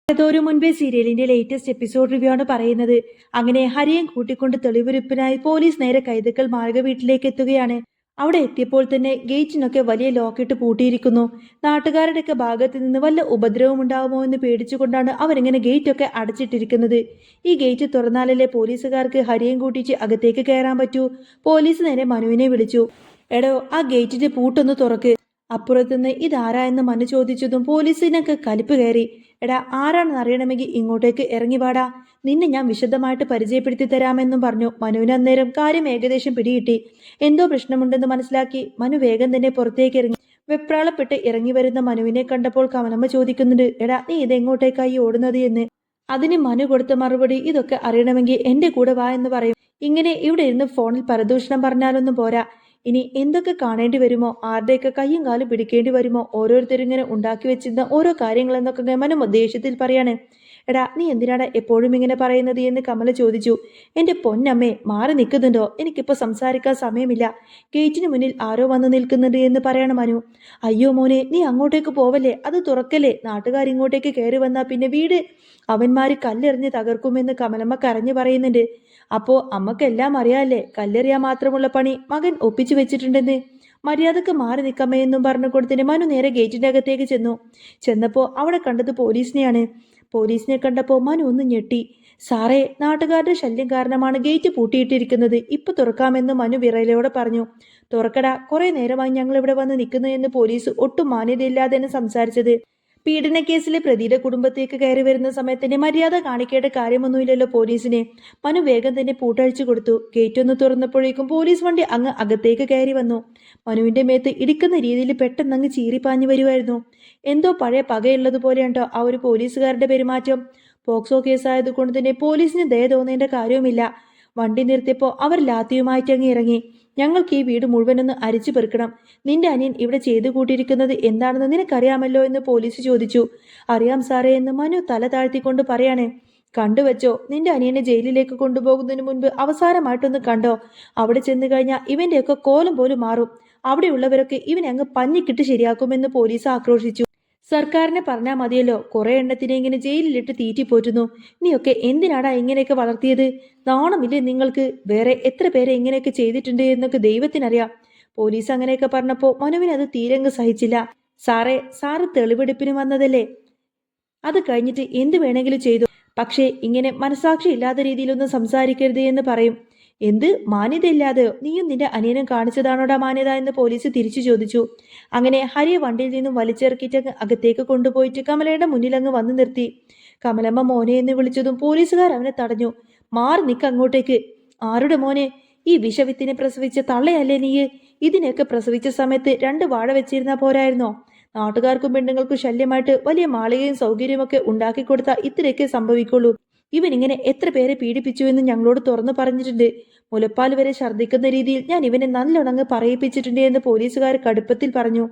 ഏതോരു മുൻപേ സീരിയലിന്റെ latest episode review ആണ് പറയുന്നത്. അങ്ങനെ ഹരിയെ കൂട്ടിക്കൊണ്ട് തെളിവെടുപ്പിനായി പോലീസ് നേരെ കൈതക്കൽ മാർഗ വീട്ടിലേക്ക് എത്തുകയാണ്. അവിടെ എത്തിയപ്പോൾ തന്നെ ഗേറ്റിനൊക്കെ വലിയ ലോക്കിട്ട് പൂട്ടിയിരിക്കുന്നു. നാട്ടുകാരുടെയൊക്കെ ഭാഗത്ത് നിന്ന് വല്ല ഉപദ്രവം ഉണ്ടാവുമോ എന്ന് പേടിച്ചുകൊണ്ടാണ് അവരിങ്ങനെ ഗേറ്റൊക്കെ അടച്ചിട്ടിരിക്കുന്നത്. ഈ ഗേറ്റ് തുറന്നാലല്ലേ പോലീസുകാർക്ക് ഹരിയും കൂട്ടിച്ച് അകത്തേക്ക് കയറാൻ പറ്റൂ. പോലീസ് നേരെ മനുവിനെ വിളിച്ചു. എടോ, ആ ഗേറ്റിന്റെ പൂട്ടൊന്ന് തുറക്ക്. അപ്പുറത്തുനിന്ന് ഇതാരാ എന്ന് മനു ചോദിച്ചതും പോലീസിനൊക്കെ കലിപ്പ് കയറി. എടാ, ആരാണെന്ന് അറിയണമെങ്കിൽ ഇങ്ങോട്ടേക്ക് ഇറങ്ങി വാടാ, നിന്നെ ഞാൻ വിശദമായിട്ട് പരിചയപ്പെടുത്തി തരാമെന്നും പറഞ്ഞു. മനുവിന് അന്നേരം കാര്യം ഏകദേശം പിടികിട്ടി. എന്തോ പ്രശ്നമുണ്ടെന്ന് മനസ്സിലാക്കി മനു വേഗം തന്നെ പുറത്തേക്ക് ഇറങ്ങി. വെപ്രാളപ്പെട്ട് ഇറങ്ങി വരുന്ന മനുവിനെ കണ്ടപ്പോൾ കമലമ്മ ചോദിക്കുന്നുണ്ട്, എടാ നീ ഇതെങ്ങോട്ടേക്കായി ഓടുന്നത് എന്ന്. അതിന് മനു കൊടുത്ത മറുപടി, ഇതൊക്കെ അറിയണമെങ്കിൽ എന്റെ കൂടെ വാ എന്ന് പറയും. ഇങ്ങനെ ഇവിടെ ഇരുന്ന് ഫോണിൽ പരദൂഷണം പറഞ്ഞാലൊന്നും പോരാ, ഇനി എന്തൊക്കെ കാണേണ്ടി വരുമോ, ആരുടെയൊക്കെ കയ്യും കാലും പിടിക്കേണ്ടി വരുമോ, ഓരോരുത്തരിങ്ങനെ ഉണ്ടാക്കി വെച്ചിരുന്ന ഓരോ കാര്യങ്ങളെന്നൊക്കെ മനു ദേഷ്യത്തിൽ പറയാണ്. എടാ, നീ എന്തിനാടാ എപ്പോഴും ഇങ്ങനെ പറയുന്നത് എന്ന് കമല ചോദിച്ചു. എന്റെ പൊന്നമ്മേ, മാറി നിൽക്കുന്നുണ്ടോ? എനിക്കിപ്പോ സംസാരിക്കാൻ സമയമില്ല. ഗേറ്റിന് മുന്നിൽ ആരോ വന്നു നിൽക്കുന്നുണ്ട് എന്ന് പറയണം മനു. അയ്യോ മോനെ, നീ അങ്ങോട്ടേക്ക് പോവല്ലേ, അത് തുറക്കല്ലേ, നാട്ടുകാരിങ്ങോട്ടേക്ക് കയറി വന്നാ പിന്നെ വീട് അവന്മാര് കല്ലെറിഞ്ഞ് തകർക്കുമെന്ന് കമലമ്മ കരഞ്ഞു പറയുന്നുണ്ട്. അപ്പോ അമ്മക്കെല്ലാം അറിയാല്ലേ, കല്ലെറിയാൻ മാത്രമുള്ള പണി മകൻ ഒപ്പിച്ചു വെച്ചിട്ടുണ്ടെന്ന്. മര്യാദക്ക് മാറി നിൽക്കമ്മയെന്നും പറഞ്ഞു കൊടുത്തിന് മനു നേരെ ഗേറ്റിന്റെ അകത്തേക്ക് ചെന്നപ്പോ അവിടെ കണ്ടത് പോലീസിനെയാണ്. പോലീസിനെ കണ്ടപ്പോൾ മനു ഒന്ന് ഞെട്ടി. സാറേ, നാട്ടുകാരുടെ ശല്യം കാരണമാണ് ഗേറ്റ് പൂട്ടിയിട്ടിരിക്കുന്നത്, ഇപ്പൊ തുറക്കാമെന്ന് മനു വിറയലോടെ പറഞ്ഞു. തുറക്കടാ, കുറെ നേരമായി ഞങ്ങൾ ഇവിടെ വന്ന് നിൽക്കുന്നു എന്ന് പോലീസ് ഒട്ടും മാന്യതയില്ലാതെയാണ് സംസാരിച്ചത്. പീഡനക്കേസിലെ പ്രതിയുടെ കുടുംബത്തേക്ക് കയറി വരുന്ന സമയത്തിന് മര്യാദ കാണിക്കേണ്ട കാര്യമൊന്നുമില്ലല്ലോ പോലീസിനെ. മനു വേഗം തന്നെ പൂട്ടഴിച്ചു കൊടുത്തു. ഗേറ്റ് ഒന്ന് തുറന്നപ്പോഴേക്കും പോലീസ് വണ്ടി അങ്ങ് അകത്തേക്ക് കയറി വന്നു. മനുവിന്റെ മേത്ത് ഇടിക്കുന്ന രീതിയിൽ പെട്ടെന്ന് അങ്ങ് ചീറിപ്പാഞ്ഞു വരുമായിരുന്നു. എന്തോ പഴയ പകയുള്ളതുപോലെയുണ്ടോ ആ ഒരു പോലീസുകാരുടെ പെരുമാറ്റം. പോക്സോ കേസായതുകൊണ്ട് തന്നെ പോലീസിന് ദയ തോന്നേണ്ട കാര്യവുമില്ല. വണ്ടി നിർത്തിയപ്പോൾ അവർ ലാത്തിയുമായിട്ട് അങ്ങ് ഇറങ്ങി. ഞങ്ങൾക്ക് ഈ വീട് മുഴുവനൊന്ന് അരിച്ചു പെറുക്കണം. നിന്റെ അനിയൻ ഇവിടെ ചെയ്തു കൂട്ടിയിരിക്കുന്നത് എന്താണെന്ന് നിനക്കറിയാമല്ലോ എന്ന് പോലീസ് ചോദിച്ചു. അറിയാം സാറേ എന്ന് മനു തല താഴ്ത്തിക്കൊണ്ട് പറയാണ്. കണ്ടുവച്ചോ, നിന്റെ അനിയനെ ജയിലിലേക്ക് കൊണ്ടുപോകുന്നതിന് മുൻപ് അവസാനമായിട്ടൊന്ന് കണ്ടോ. അവിടെ ചെന്ന് കഴിഞ്ഞാൽ ഇവന്റെയൊക്കെ കോലം പോലും മാറും. അവിടെയുള്ളവരൊക്കെ ഇവനെ അങ്ങ് പഞ്ഞിക്കിട്ട് ശരിയാക്കുമെന്ന് പോലീസ് ആക്രോശിച്ചു. സർക്കാരിനെ പറഞ്ഞാൽ മതിയല്ലോ, കുറെ എണ്ണത്തിനെ ഇങ്ങനെ ജയിലിലിട്ട് തീറ്റിപ്പോറ്റുന്നു. നീയൊക്കെ എന്തിനാടാ ഇങ്ങനെയൊക്കെ വളർത്തിയത്? നാണമില്ലേ നിങ്ങൾക്ക്? വേറെ എത്ര പേരെ ഇങ്ങനെയൊക്കെ ചെയ്തിട്ടുണ്ട് എന്നൊക്കെ ദൈവത്തിനറിയാം. പോലീസ് അങ്ങനെയൊക്കെ പറഞ്ഞപ്പോൾ മനുവിന് അത് തീരങ്ങ് സഹിച്ചില്ല. സാറ് തെളിവെടുപ്പിന് വന്നതല്ലേ, അത് കഴിഞ്ഞിട്ട് എന്ത് വേണമെങ്കിലും ചെയ്തു. പക്ഷേ ഇങ്ങനെ മനസാക്ഷി ഇല്ലാത്ത രീതിയിലൊന്നും സംസാരിക്കരുത് എന്ന് പറയും. എന്ത് മാന്യതയില്ലാതെയോ? നീയും നിന്റെ അനിയനും കാണിച്ചതാണോടാ മാന്യത എന്ന് പോലീസ് തിരിച്ചു ചോദിച്ചു. അങ്ങനെ ഹരിയെ വണ്ടിയിൽ നിന്നും വലിച്ചിറക്കിയിട്ട് അകത്തേക്ക് കൊണ്ടുപോയിട്ട് കമലയുടെ മുന്നിൽ അങ്ങ് വന്നു നിർത്തി. കമലമ്മ മോനെ എന്ന് വിളിച്ചതും പോലീസുകാർ അവനെ തടഞ്ഞു. മാറി നിൽക്ക് അങ്ങോട്ടേക്ക്. ആരുടെ മോനെ? ഈ വിഷവിത്തിനെ പ്രസവിച്ച തള്ളയല്ലേ നീ? ഇതിനെയൊക്കെ പ്രസവിച്ച സമയത്ത് 2 വാഴ വെച്ചിരുന്നാ പോരായിരുന്നോ? നാട്ടുകാർക്കും പെണ്ണുങ്ങൾക്കും ശല്യമായിട്ട് വലിയ മാളികയും സൗകര്യമൊക്കെ ഉണ്ടാക്കി കൊടുത്താൽ ഇത്രയൊക്കെ സംഭവിക്കുള്ളൂ. ഇവൻ ഇങ്ങനെ എത്ര പേരെ പീഡിപ്പിച്ചു എന്ന് ഞങ്ങളോട് തുറന്നു പറഞ്ഞിട്ടുണ്ട്. മുലപ്പാൽ വരെ ഛർദ്ദിക്കുന്ന രീതിയിൽ ഞാൻ ഇവനെ നല്ലോണങ്ങ് പറയിപ്പിച്ചിട്ടുണ്ട് എന്ന് പോലീസുകാർ കടുപ്പത്തിൽ പറഞ്ഞു.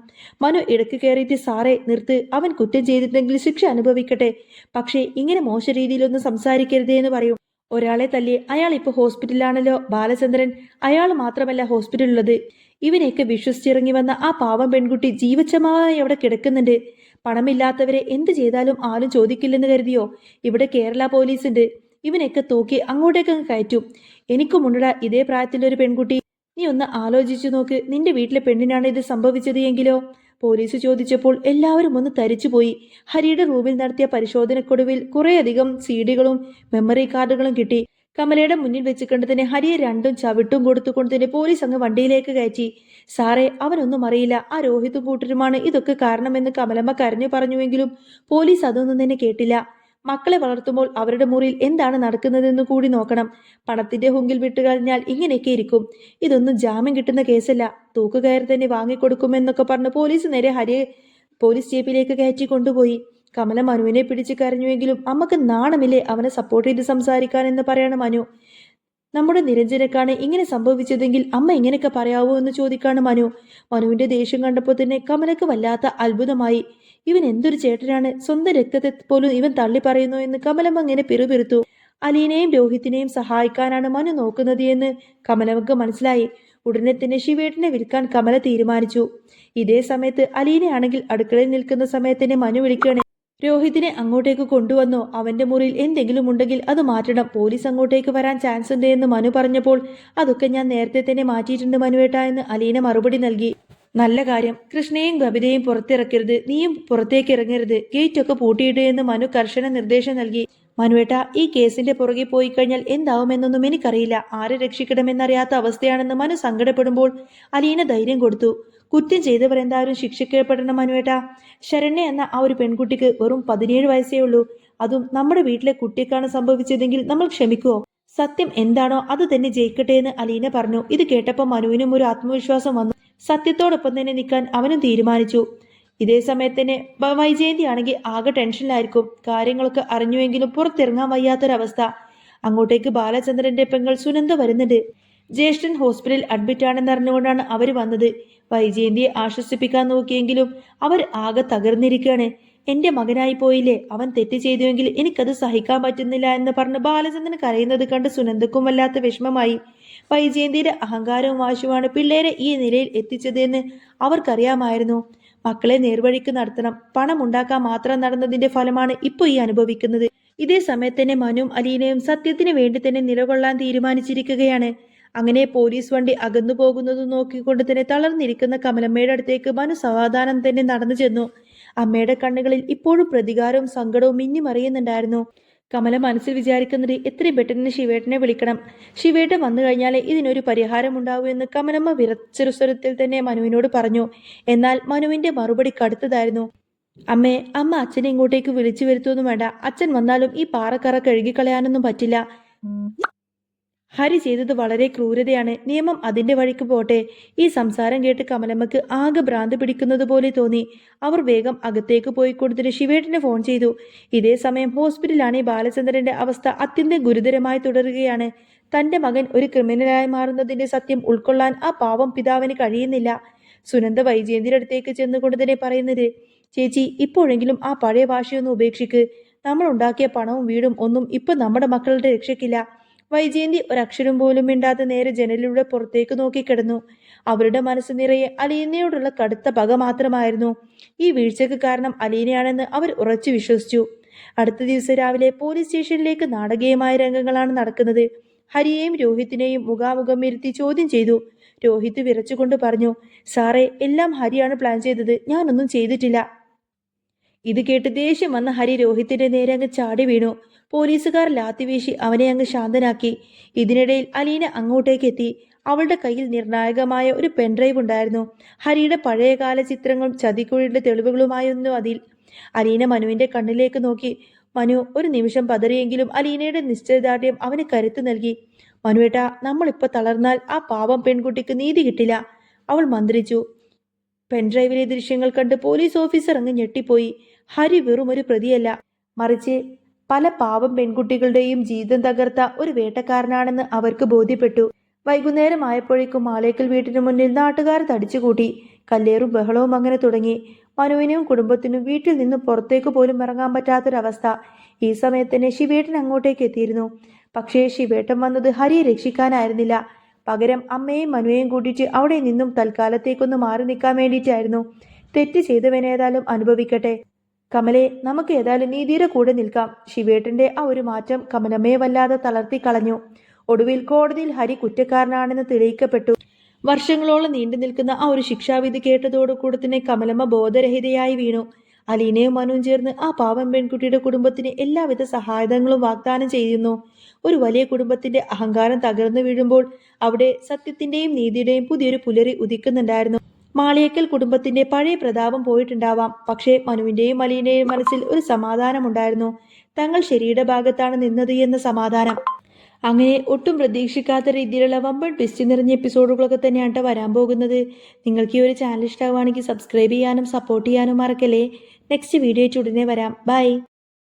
മനു ഇടയ്ക്ക് കയറിയിട്ട്, സാറേ നിർത്ത്, അവൻ കുറ്റം ചെയ്തിട്ടുണ്ടെങ്കിൽ ശിക്ഷ അനുഭവിക്കട്ടെ, പക്ഷേ ഇങ്ങനെ മോശ രീതിയിലൊന്നും സംസാരിക്കരുതേ എന്ന് പറയും. ഒരാളെ തല്ലി അയാൾ ഇപ്പൊ ഹോസ്പിറ്റലിലാണല്ലോ ബാലചന്ദ്രൻ. അയാൾ മാത്രമല്ല ഹോസ്പിറ്റലുള്ളത്. ഇവനെയൊക്കെ വിശ്വസിച്ചിറങ്ങി വന്ന ആ പാവം പെൺകുട്ടി ജീവച്ഛമായി അവിടെ കിടക്കുന്നുണ്ട്. പണമില്ലാത്തവരെ എന്ത് ചെയ്താലും ആരും ചോദിക്കില്ലെന്ന് കരുതിയോ? ഇവിടെ കേരള പോലീസ് ഉണ്ട്. ഇവനെയൊക്കെ തൂക്കി അങ്ങോട്ടേക്ക് കയറ്റും. എനിക്കുമുണ്ടടാ ഇതേ പ്രായത്തിലൊരു പെൺകുട്ടി. നീ ഒന്ന് ആലോചിച്ചു നോക്ക്, നിന്റെ വീട്ടിലെ പെണ്ണിനാണ് ഇത് സംഭവിച്ചത് എങ്കിലോ? പോലീസ് ചോദിച്ചപ്പോൾ എല്ലാവരും ഒന്ന് തരിച്ചുപോയി. ഹരിയുടെ റൂമിൽ നടത്തിയ പരിശോധനക്കൊടുവിൽ കുറേയധികം CD-കളും മെമ്മറി കാർഡുകളും കിട്ടി. കമലയുടെ മുന്നിൽ വെച്ച് കണ്ട് തന്നെ ഹരിയെ 2 ചവിട്ടും കൊടുത്തുകൊണ്ട് തന്നെ പോലീസ് അങ്ങ് വണ്ടിയിലേക്ക് കയറ്റി. സാറേ, അവനൊന്നും അറിയില്ല, ആ രോഹിതും കൂട്ടരുമാണ് ഇതൊക്കെ കാരണമെന്ന് കമലമ്മ കരഞ്ഞു പറഞ്ഞുവെങ്കിലും പോലീസ് അതൊന്നും തന്നെ കേട്ടില്ല. മക്കളെ വളർത്തുമ്പോൾ അവരുടെ മുറിയിൽ എന്താണ് നടക്കുന്നതെന്ന് കൂടി നോക്കണം. പണത്തിന്റെ ഹുങ്കിൽ വിട്ടുകഴിഞ്ഞാൽ ഇങ്ങനെയൊക്കെ ഇരിക്കും. ഇതൊന്നും ജാമ്യം കിട്ടുന്ന കേസല്ല, തൂക്കുകയർ തന്നെ വാങ്ങിക്കൊടുക്കുമെന്നൊക്കെ പറഞ്ഞ് പോലീസ് നേരെ ഹരിയെ പോലീസ് ജീപ്പിലേക്ക് കയറ്റി കൊണ്ടുപോയി. കമല മനുവിനെ പിടിച്ച് കരഞ്ഞുവെങ്കിലും അമ്മക്ക് നാണമില്ലേ അവനെ സപ്പോർട്ട് ചെയ്ത് സംസാരിക്കാൻ എന്ന് പറയണം മനു. നമ്മുടെ നിരഞ്ജനക്കാണ് ഇങ്ങനെ സംഭവിച്ചതെങ്കിൽ അമ്മ ഇങ്ങനെയൊക്കെ പറയാവോ എന്ന് ചോദിക്കാണ് മനു. മനുവിന്റെ ദേഷ്യം കണ്ടപ്പോൾ തന്നെ കമലക്ക് വല്ലാത്ത അത്ഭുതമായി. ഇവൻ എന്തൊരു ചേട്ടനാണ്, സ്വന്തം രക്തത്തെ പോലും ഇവൻ തള്ളി പറയുന്നു എന്ന് കമലമ്മ ഇങ്ങനെ പിറുപിറുത്തു. അലീനയും രോഹിത്തിനെയും സഹായിക്കാനാണ് മനു നോക്കുന്നത് എന്ന് കമലമ്മക്ക് മനസ്സിലായി. ഉടനെ തന്നെ ശിവേട്ടനെ വിൽക്കാൻ കമല തീരുമാനിച്ചു. ഇതേ സമയത്ത് അലീനയാണെങ്കിൽ അടുക്കളയിൽ നിൽക്കുന്ന സമയത്ത് തന്നെ മനു വിളിക്കുകയാണ്. രോഹിതിനെ അങ്ങോട്ടേക്ക് കൊണ്ടുവന്നോ? അവന്റെ മുറിയിൽ എന്തെങ്കിലും ഉണ്ടെങ്കിൽ അത് മാറ്റണം. പോലീസ് അങ്ങോട്ടേക്ക് വരാൻ ചാൻസ് ഉണ്ട് എന്ന് മനു പറഞ്ഞപ്പോൾ അതൊക്കെ ഞാൻ നേരത്തെ തന്നെ മാറ്റിയിട്ടുണ്ട് മനുവേട്ട എന്ന് അലീന മറുപടി നൽകി. നല്ല കാര്യം. കൃഷ്ണയെയും ബബിതയെയും പുറത്തിറക്കരുത്. നീയും പുറത്തേക്ക് ഇറങ്ങരുത്. ഗേറ്റ് ഒക്കെ പൂട്ടിയിട് എന്ന് മനു കർശന നിർദ്ദേശം നൽകി. മനുവേട്ട, ഈ കേസിന്റെ പുറകെ പോയി കഴിഞ്ഞാൽ എന്താവുമെന്നൊന്നും എനിക്കറിയില്ല. ആരെ രക്ഷിക്കണമെന്നറിയാത്ത അവസ്ഥയാണെന്ന് മനു സങ്കടപ്പെടുമ്പോൾ അലീന ധൈര്യം കൊടുത്തു. കുറ്റം ചെയ്തവർ എന്തായാലും ശിക്ഷിക്കപ്പെടണം മനുവേട്ട. ശരണ്യ എന്ന ആ ഒരു പെൺകുട്ടിക്ക് വെറും 17 വയസ്സേ ഉള്ളൂ. അതും നമ്മുടെ വീട്ടിലെ കുട്ടിക്കാണ് സംഭവിച്ചതെങ്കിൽ നമ്മൾ ക്ഷമിക്കുവോ? സത്യം എന്താണോ അത് തന്നെ ജയിക്കട്ടെ എന്ന് അലീന പറഞ്ഞു. ഇത് കേട്ടപ്പോൾ മനുവിനും ഒരു ആത്മവിശ്വാസം വന്നു. സത്യത്തോടൊപ്പം തന്നെ നിൽക്കാൻ അവനും തീരുമാനിച്ചു. ഇതേ സമയത്ത് തന്നെ വൈജയന്തി ആണെങ്കിൽ ആകെ ടെൻഷനിലായിരിക്കും. കാര്യങ്ങളൊക്കെ അറിഞ്ഞുവെങ്കിലും പുറത്തിറങ്ങാൻ വയ്യാത്തൊരവസ്ഥ. അങ്ങോട്ടേക്ക് ബാലചന്ദ്രന്റെ പെങ്ങൾ സുനന്ദ വരുന്നുണ്ട്. ജ്യേഷ്ഠൻ ഹോസ്പിറ്റലിൽ അഡ്മിറ്റ് ആണെന്ന് അറിഞ്ഞുകൊണ്ടാണ് അവർ വന്നത്. വൈജയന്തിയെ ആശ്വസിപ്പിക്കാൻ നോക്കിയെങ്കിലും അവർ ആകെ തകർന്നിരിക്കുകയാണ്. എന്റെ മകനായി പോയില്ലേ, അവൻ തെറ്റ് ചെയ്തുവെങ്കിൽ എനിക്കത് സഹിക്കാൻ പറ്റുന്നില്ല എന്ന് പറഞ്ഞ് ബാലചന്ദ്രൻ കരയുന്നത് കണ്ട് സുനന്ദക്കും വല്ലാത്ത വിഷമമായി. വൈജയന്തിയുടെ അഹങ്കാരവും വാശുവാണ് പിള്ളേരെ ഈ നിലയിൽ എത്തിച്ചതെന്ന് അവർക്കറിയാമായിരുന്നു. മക്കളെ നേർവഴിക്ക് നടത്തണം. പണം ഉണ്ടാക്കാൻ മാത്രം നടന്നതിന്റെ ഫലമാണ് ഇപ്പോൾ ഈ അനുഭവിക്കുന്നത്. ഇതേ സമയത്ത് തന്നെ മനുവും അലീനയും സത്യത്തിന് വേണ്ടി തന്നെ നിലകൊള്ളാൻ തീരുമാനിച്ചിരിക്കുകയാണ്. അങ്ങനെ പോലീസ് വണ്ടി അകന്നു പോകുന്നത് നോക്കിക്കൊണ്ട് തന്നെ തളർന്നിരിക്കുന്ന കമലമ്മയുടെ അടുത്തേക്ക് മനു സമാധാനം തന്നെ നടന്നു ചെന്നു. അമ്മയുടെ കണ്ണുകളിൽ ഇപ്പോഴും പ്രതികാരവും സങ്കടവും മിന്നിമറിയുന്നുണ്ടായിരുന്നു. കമല മനസ്സിൽ വിചാരിക്കുന്നത് എത്രയും പെട്ടെന്ന് ശിവേട്ടനെ വിളിക്കണം. ശിവേട്ടൻ വന്നു കഴിഞ്ഞാലേ ഇതിനൊരു പരിഹാരം ഉണ്ടാവൂ എന്ന് കമലമ്മ വിറച്ചൊരു സ്വരത്തിൽ തന്നെ മനുവിനോട് പറഞ്ഞു. എന്നാൽ മനുവിന്റെ മറുപടി കടുത്തതായിരുന്നു. അമ്മ അച്ഛനെ ഇങ്ങോട്ടേക്ക് വിളിച്ചു വരുത്തൊന്നും വേണ്ട. അച്ഛൻ വന്നാലും ഈ പാറക്കറ കഴുകിക്കളയാനൊന്നും പറ്റില്ല. ഹരി ചെയ്തത് വളരെ ക്രൂരതയാണ്. നിയമം അതിന്റെ വഴിക്ക് പോട്ടെ. ഈ സംസാരം കേട്ട് കമലമ്മക്ക് ആകെ ഭ്രാന്ത് പിടിക്കുന്നത് പോലെ തോന്നി. അവർ വേഗം അകത്തേക്ക് പോയി കൊടുത്തിട്ട് ശിവേട്ടനെ ഫോൺ ചെയ്തു. ഇതേ സമയം ഹോസ്പിറ്റലിലാണ് ബാലചന്ദ്രന്റെ അവസ്ഥ അത്യന്തം ഗുരുതരമായി തുടരുകയാണ്. തന്റെ മകൻ ഒരു ക്രിമിനലായി മാറുന്നതിന്റെ സത്യം ഉൾക്കൊള്ളാൻ ആ പാവം പിതാവിന് കഴിയുന്നില്ല. സുനന്ദ വൈജയന്തിയുടെ അടുത്തേക്ക് ചെന്നുകൊണ്ട് തന്നെ പറയുന്നത്, ചേച്ചി, ഇപ്പോഴെങ്കിലും ആ പഴയ വാശിയൊന്നും ഉപേക്ഷിക്ക്. നമ്മൾ ഉണ്ടാക്കിയ പണവും വീടും ഒന്നും ഇപ്പൊ നമ്മുടെ മക്കളുടെ രക്ഷയ്ക്കില്ല. വൈജയന്തി ഒരക്ഷരം പോലും മിണ്ടാതെ നേരെ ജനലിലൂടെ പുറത്തേക്ക് നോക്കിക്കിടന്നു. അവരുടെ മനസ്സ് നിറയെ അലീനയോടുള്ള കടുത്ത പക മാത്രമായിരുന്നു. ഈ വീഴ്ചയ്ക്ക് കാരണം അലീനയാണെന്ന് അവർ ഉറച്ചു വിശ്വസിച്ചു. അടുത്ത ദിവസം രാവിലെ പോലീസ് സ്റ്റേഷനിലേക്ക് നാടകീയമായ രംഗങ്ങളാണ് നടക്കുന്നത്. ഹരിയെയും രോഹിത്തിനെയും മുഖാമുഖം ഇരുത്തി ചോദ്യം ചെയ്തു. രോഹിത് വിറച്ചുകൊണ്ട് പറഞ്ഞു, സാറേ, എല്ലാം ഹരിയാണ് പ്ലാൻ ചെയ്തത്. ഞാനൊന്നും ചെയ്തിട്ടില്ല. ഇത് കേട്ട് ദേഷ്യം വന്ന ഹരി രോഹിത്തിന്റെ നേരെ അങ്ങ് ചാടി വീണു. പോലീസുകാർ ലാത്തിവീശി അവനെ അങ്ങ് ശാന്തനാക്കി. ഇതിനിടയിൽ അലീന അങ്ങോട്ടേക്ക് എത്തി. അവളുടെ കയ്യിൽ നിർണായകമായ ഒരു പെൻഡ്രൈവ് ഉണ്ടായിരുന്നു. ഹരിയുടെ പഴയകാല ചിത്രങ്ങളും ചതിക്കുഴിയുടെ തെളിവുകളുമായൊന്നും അതിൽ. അലീന മനുവിന്റെ കണ്ണിലേക്ക് നോക്കി. മനു ഒരു നിമിഷം പതറിയെങ്കിലും അലീനയുടെ നിശ്ചയദാർഢ്യം അവന് കരുത്ത് നൽകി. മനുവേട്ട, നമ്മളിപ്പോ തളർന്നാൽ ആ പാവം പെൺകുട്ടിക്ക് നീതി കിട്ടില്ല, അവൾ മന്ത്രിച്ചു. പെൻഡ്രൈവിലെ ദൃശ്യങ്ങൾ കണ്ട് പോലീസ് ഓഫീസർ അങ്ങ് ഞെട്ടിപ്പോയി. ഹരി വെറും ഒരു പ്രതിയല്ല, മറിച്ച് പല പാവം പെൺകുട്ടികളുടെയും ജീവിതം തകർത്ത ഒരു വേട്ടക്കാരനാണെന്ന് അവർക്ക് ബോധ്യപ്പെട്ടു. വൈകുന്നേരം ആയപ്പോഴേക്കും മാളേക്കൽ വീട്ടിനു മുന്നിൽ നാട്ടുകാർ തടിച്ചുകൂട്ടി. കല്ലേറും ബഹളവും അങ്ങനെ തുടങ്ങി. മനുവിനും കുടുംബത്തിനും വീട്ടിൽ നിന്നും പുറത്തേക്ക് പോലും ഇറങ്ങാൻ പറ്റാത്തൊരവസ്ഥ. ഈ സമയത്ത് തന്നെ ശിവേട്ടൻ അങ്ങോട്ടേക്ക് എത്തിയിരുന്നു. പക്ഷേ ശിവേട്ടൻ വന്നത് ഹരിയെ രക്ഷിക്കാനായിരുന്നില്ല. പകരം അമ്മയെയും മനുവേയും കൂട്ടിയിട്ട് അവിടെ നിന്നും തൽക്കാലത്തേക്കൊന്ന് മാറി നിൽക്കാൻ വേണ്ടിയിട്ടായിരുന്നു. തെറ്റ് ചെയ്തവനേതായാലും അനുഭവിക്കട്ടെ. കമലെ, നമുക്ക് ഏതായാലും നീതിയുടെ കൂടെ നിൽക്കാം. ശിവേട്ടന്റെ ആ ഒരു മാറ്റം കമലമ്മയെ വല്ലാതെ തളർത്തി കളഞ്ഞു. ഒടുവിൽ കോടതിയിൽ ഹരി കുറ്റക്കാരനാണെന്ന് തെളിയിക്കപ്പെട്ടു. വർഷങ്ങളോളം നീണ്ടു നിൽക്കുന്ന ആ ഒരു ശിക്ഷാവിധി കേട്ടതോടുകൂടെ തന്നെ കമലമ്മ ബോധരഹിതയായി വീണു. അലീനയും മനുവും ചേർന്ന് ആ പാവം പെൺകുട്ടിയുടെ കുടുംബത്തിന് എല്ലാവിധ സഹായങ്ങളും വാഗ്ദാനം ചെയ്യുന്നു. ഒരു വലിയ കുടുംബത്തിന്റെ അഹങ്കാരം തകർന്നു വീഴുമ്പോൾ അവിടെ സത്യത്തിന്റെയും നീതിയുടെയും പുതിയൊരു പുലരി ഉദിക്കുന്നുണ്ടായിരുന്നു. മാളിയേക്കൽ കുടുംബത്തിന്റെ പഴയ പ്രതാപം പോയിട്ടുണ്ടാവാം. പക്ഷേ മനുവിന്റെയും അലീനയും മനസ്സിൽ ഒരു സമാധാനമുണ്ടായിരുന്നു. തങ്ങൾ ശരിയുടെ ഭാഗത്താണ് നിന്നത് എന്ന സമാധാനം. അങ്ങനെ ഒട്ടും പ്രതീക്ഷിക്കാത്ത രീതിയിലുള്ള വമ്പൻ ട്വിസ്റ്റ് നിറഞ്ഞ എപ്പിസോഡുകളൊക്കെ തന്നെയാണ് വരാൻ പോകുന്നത്. നിങ്ങൾക്ക് ഈ ഒരു ചാനൽ ഇഷ്ടമാവുകയാണെങ്കിൽ സബ്സ്ക്രൈബ് ചെയ്യാനും സപ്പോർട്ട് ചെയ്യാനും മറക്കല്ലേ. നെക്സ്റ്റ് വീഡിയോ ആയിട്ട് ഉടനെ വരാം. ബൈ.